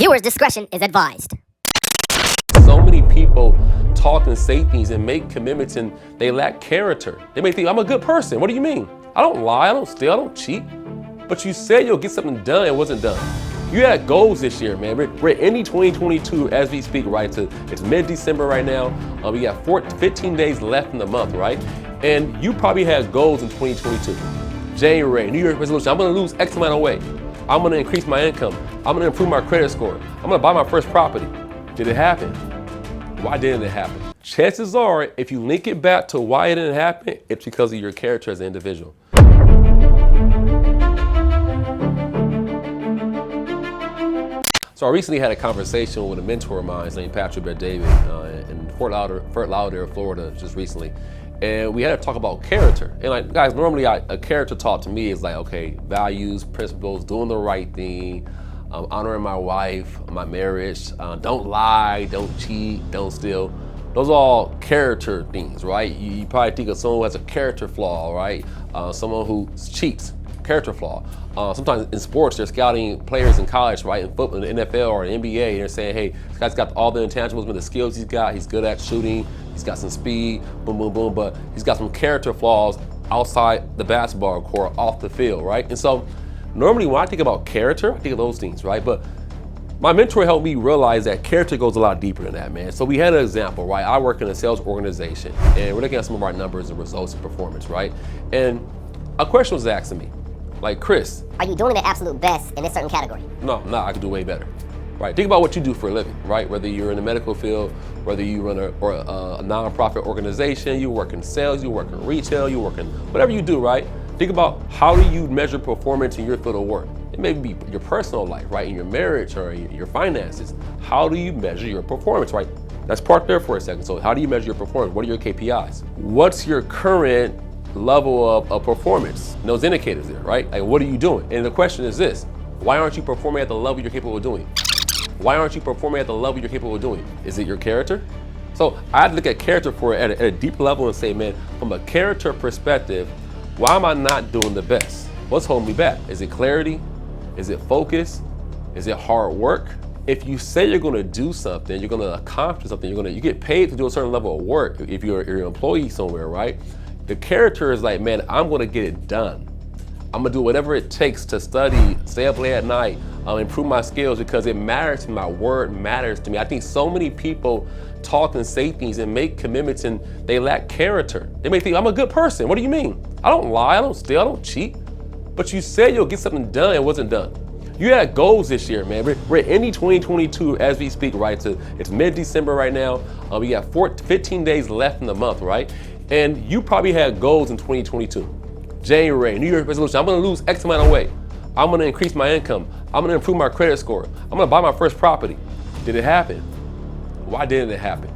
Viewers' discretion is advised. So many people talk and say things and make commitments and they lack character. They may think, I'm a good person. What do you mean? I don't lie, I don't steal, I don't cheat. But you said you'll get something done, it wasn't done. You had goals this year, man. We're ending 2022 as we speak, right? It's mid-December right now. We got 15 days left in the month, right? And you probably had goals in 2022. January, New Year's resolution, I'm gonna lose X amount of weight. I'm gonna increase my income. I'm gonna improve my credit score. I'm gonna buy my first property. Did it happen? Why didn't it happen? Chances are, if you link it back to why it didn't happen, it's because of your character as an individual. So I recently had a conversation with a mentor of mine named Patrick David in Fort Lauderdale, Florida, just recently. And we had to talk about character. And like, guys, normally a character talk to me is like, okay, values, principles, doing the right thing, honoring my wife, my marriage, don't lie, don't cheat, don't steal. Those are all character things, right? You probably think of someone who has a character flaw, right? Someone who cheats, character flaw. Sometimes in sports, they're scouting players in college, right? In football, in the NFL or the NBA, and they're saying, hey, this guy's got all the intangibles, but the skills he's got, he's good at shooting, he's got some speed, boom, boom, boom, but he's got some character flaws outside the basketball court, off the field, right? And so normally when I think about character, I think of those things, right? But my mentor helped me realize that character goes a lot deeper than that, man. So we had an example, right? I work in a sales organization, and we're looking at some of our numbers and results and performance, right? And a question was asked to me, like, Chris, are you doing the absolute best in this certain category? No, I could do way better, right? Think about what you do for a living, right? Whether you're in the medical field, whether you run a nonprofit organization, you work in sales, you work in retail, you work in whatever you do, right? Think about how do you measure performance in your field of work? It may be your personal life, right? In your marriage or your finances. How do you measure your performance, right? Let's park there for a second. So how do you measure your performance? What are your KPIs? What's your current level of performance? And those indicators there, right? Like, what are you doing? And the question is this: why aren't you performing at the level you're capable of doing? Why aren't you performing at the level you're capable of doing? Is it your character? So I had to look at character at a deep level and say, man, from a character perspective, why am I not doing the best? What's holding me back? Is it clarity? Is it focus? Is it hard work? If you say you're gonna do something, you're gonna accomplish something, you get paid to do a certain level of work if you're an employee somewhere, right? The character is like, man, I'm gonna get it done. I'm gonna do whatever it takes to study, stay up late at night, improve my skills because it matters to me. My word matters to me. I think so many people talk and say things and make commitments and they lack character. They may think, I'm a good person. What do you mean? I don't lie, I don't steal, I don't cheat. But you said you'll get something done, it wasn't done. You had goals this year, man. We're ending 2022 as we speak, right? So it's mid-December right now. We got 15 days left in the month, right? And you probably had goals in 2022. January, New Year's resolution, I'm gonna lose X amount of weight. I'm gonna increase my income. I'm gonna improve my credit score. I'm gonna buy my first property. Did it happen? Why didn't it happen?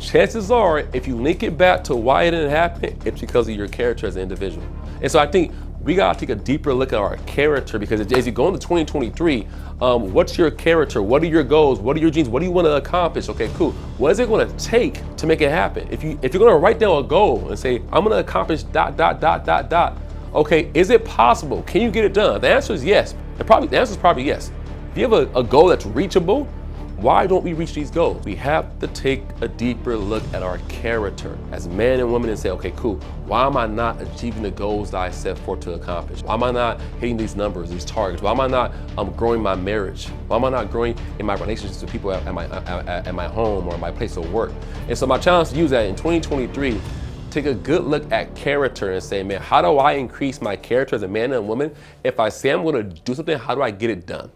Chances are, if you link it back to why it didn't happen, it's because of your character as an individual. And so I think we gotta take a deeper look at our character because as you go into 2023, what's your character? What are your goals? What are your dreams? What do you wanna accomplish? Okay, cool. What is it gonna take to make it happen? If you're gonna write down a goal and say, I'm gonna accomplish ... Okay, is it possible? Can you get it done? The answer is yes. The answer is probably yes. If you have a goal that's reachable, why don't we reach these goals? We have to take a deeper look at our character as men and women and say, okay, cool, why am I not achieving the goals that I set forth to accomplish? Why am I not hitting these numbers, these targets? Why am I not growing my marriage? Why am I not growing in my relationships with people at my home or my place of work? And so my challenge to you is that in 2023, take a good look at character and say, man, how do I increase my character as a man and a woman? If I say I'm gonna do something, how do I get it done?